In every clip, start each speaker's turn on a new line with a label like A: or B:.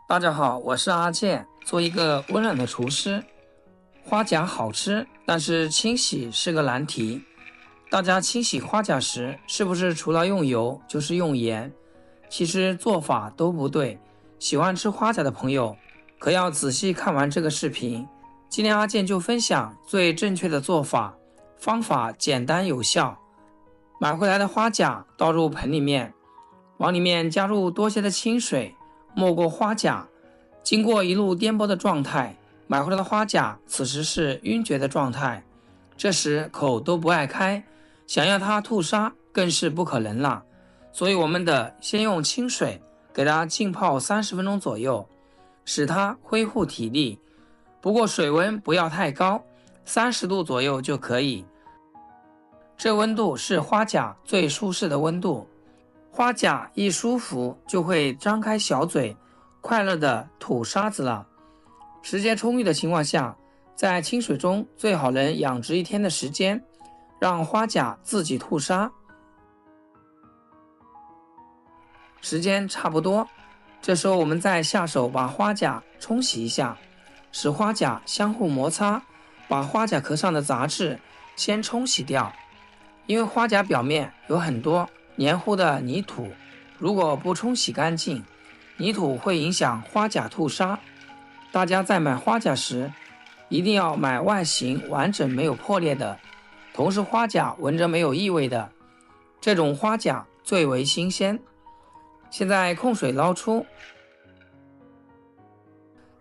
A: 大家好，我是阿健，做一个温暖的厨师。花甲好吃，但是清洗是个难题。大家清洗花甲时，是不是除了用油就是用盐？其实做法都不对。喜欢吃花甲的朋友，可要仔细看完这个视频。今天阿健就分享最正确的做法，方法简单有效。买回来的花甲倒入盆里面，往里面加入多些的清水，没过花甲。经过一路颠簸的状态，买回来的花甲此时是晕厥的状态，这时口都不爱开，想要它吐沙更是不可能了。所以我们得先用清水给它浸泡30分钟左右，使它恢复体力。不过水温不要太高，30度左右就可以。这温度是花甲最舒适的温度。花甲一舒服就会张开小嘴，快乐地吐沙子了。时间充裕的情况下，在清水中最好能养殖1天的时间，让花甲自己吐沙。时间差不多，这时候我们再下手把花甲冲洗一下，使花甲相互摩擦，把花甲壳上的杂质先冲洗掉。因为花甲表面有很多黏糊的泥土，如果不冲洗干净，泥土会影响花甲吐沙。大家在买花甲时，一定要买外形完整没有破裂的，同时花甲闻着没有异味的，这种花甲最为新鲜。现在控水捞出，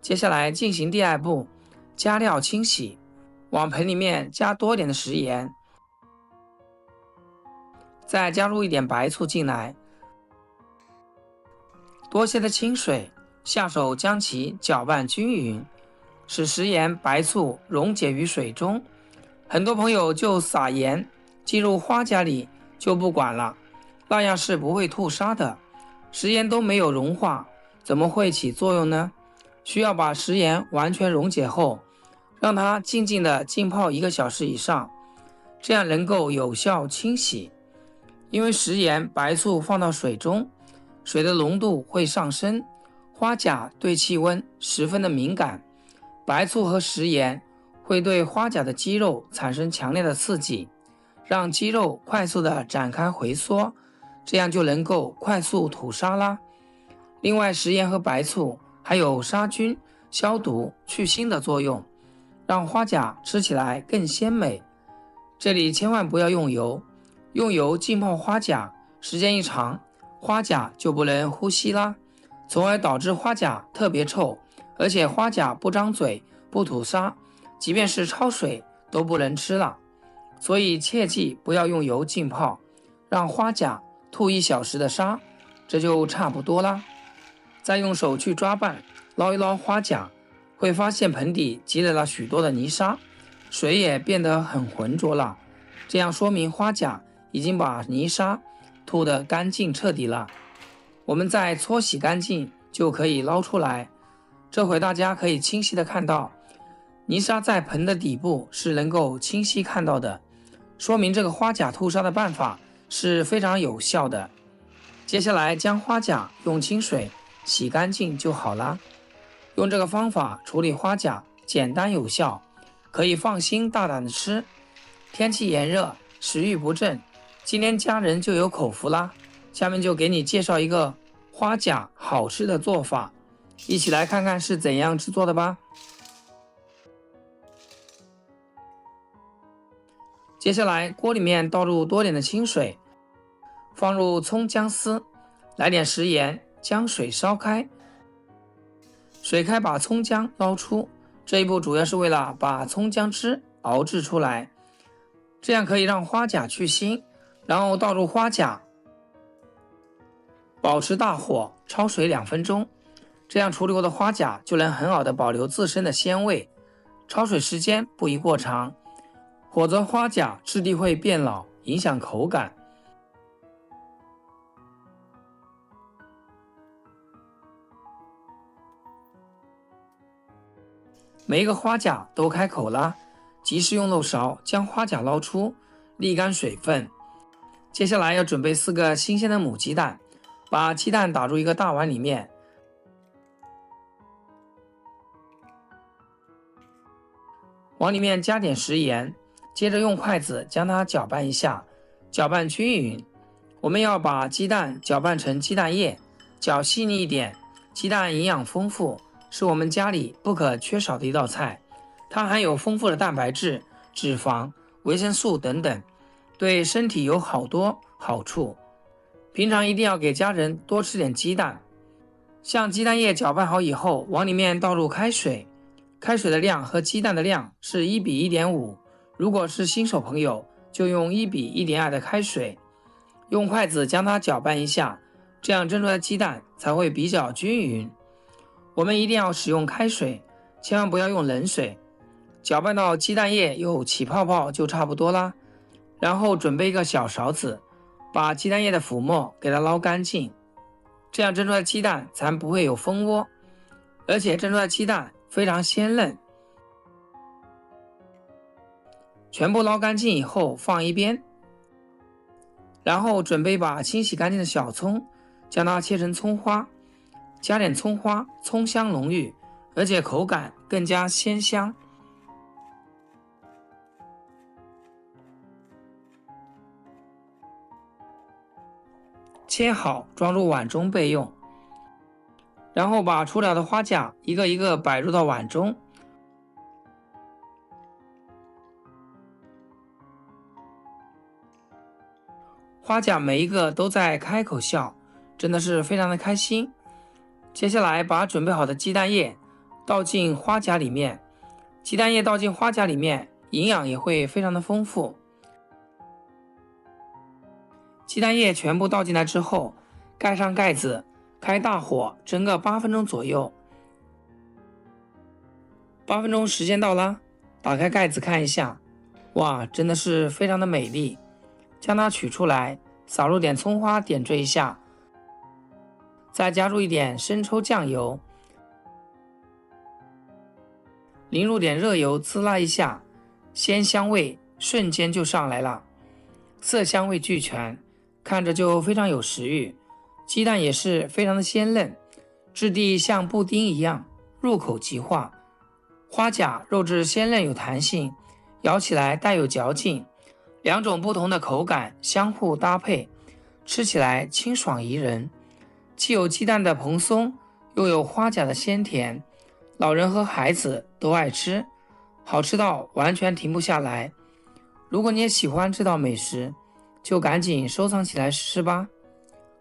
A: 接下来进行第2步，加料清洗。往盆里面加多点的食盐，再加入一点白醋进来，多些的清水，下手将其搅拌均匀，使食盐、白醋溶解于水中。很多朋友就撒盐进入花甲里就不管了，那样是不会吐沙的。食盐都没有融化，怎么会起作用呢？需要把食盐完全溶解后，让它静静的浸泡1个小时以上，这样能够有效清洗。因为食盐、白醋放到水中，水的浓度会上升，花甲对气温十分的敏感，白醋和食盐会对花甲的肌肉产生强烈的刺激，让肌肉快速的展开回缩，这样就能够快速吐沙啦。另外，食盐和白醋还有杀菌、消毒、去腥的作用，让花甲吃起来更鲜美。这里千万不要用油，用油浸泡花甲，时间一长，花甲就不能呼吸啦，从而导致花甲特别臭，而且花甲不张嘴、不吐沙，即便是焯水都不能吃了。所以切记不要用油浸泡，让花甲吐1小时的沙，这就差不多啦。再用手去抓拌，捞一捞花甲，会发现盆底积累了许多的泥沙，水也变得很浑浊了，这样说明花甲已经把泥沙吐得干净彻底了。我们再搓洗干净就可以捞出来。这回大家可以清晰的看到，泥沙在盆的底部是能够清晰看到的，说明这个花甲吐沙的办法是非常有效的。接下来将花甲用清水洗干净就好了。用这个方法处理花甲简单有效，可以放心大胆的吃。天气炎热，食欲不振，今天家人就有口福啦。下面就给你介绍一个花甲好吃的做法，一起来看看是怎样制作的吧。接下来锅里面倒入多点的清水，放入葱姜丝，来点食盐，将水烧开。水开把葱姜捞出，这一步主要是为了把葱姜汁熬制出来，这样可以让花甲去腥。然后倒入花甲，保持大火焯水2分钟，这样处理过的花甲就能很好的保留自身的鲜味。焯水时间不宜过长，否则花甲质地会变老，影响口感。每一个花甲都开口了，及时用漏勺将花甲捞出，沥干水分。接下来要准备4个新鲜的母鸡蛋，把鸡蛋打入一个大碗里面，往里面加点食盐，接着用筷子将它搅拌一下，搅拌均匀。我们要把鸡蛋搅拌成鸡蛋液，搅细腻一点。鸡蛋营养丰富，是我们家里不可缺少的一道菜。它含有丰富的蛋白质、脂肪、维生素等等，对身体有好多好处。平常一定要给家人多吃点鸡蛋。像鸡蛋液搅拌好以后，往里面倒入开水，开水的量和鸡蛋的量是1比 1.5， 如果是新手朋友就用1比 1.2 的开水，用筷子将它搅拌一下，这样蒸出来的鸡蛋才会比较均匀。我们一定要使用开水，千万不要用冷水。搅拌到鸡蛋液有起泡泡就差不多啦，然后准备一个小勺子，把鸡蛋液的浮沫给它捞干净，这样蒸出来的鸡蛋才不会有蜂窝，而且蒸出来的鸡蛋非常鲜嫩。全部捞干净以后放一边，然后准备把清洗干净的小葱，将它切成葱花，加点葱花，葱香浓郁，而且口感更加鲜香。切好装入碗中备用，然后把出了的花甲一个一个摆入到碗中。花甲每一个都在开口笑，真的是非常的开心。接下来把准备好的鸡蛋液倒进花甲里面，鸡蛋液倒进花甲里面，营养也会非常的丰富。鸡蛋液全部倒进来之后，盖上盖子，开大火蒸个8分钟左右。8分钟时间到了，打开盖子看一下，哇，真的是非常的美丽。将它取出来，撒入点葱花点缀一下，再加入一点生抽酱油，淋入点热油滋啦一下，鲜香味瞬间就上来了，色香味俱全，看着就非常有食欲。鸡蛋也是非常的鲜嫩，质地像布丁一样，入口即化。花甲肉质鲜嫩有弹性，咬起来带有嚼劲，两种不同的口感相互搭配，吃起来清爽宜人。既有鸡蛋的蓬松，又有花甲的鲜甜，老人和孩子都爱吃，好吃到完全停不下来。如果你也喜欢这道美食，就赶紧收藏起来试试吧。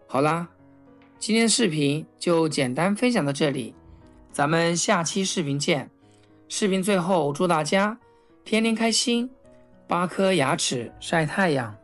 A: 好啦，今天视频就简单分享到这里，咱们下期视频见。视频最后祝大家天天开心，8颗牙齿晒太阳。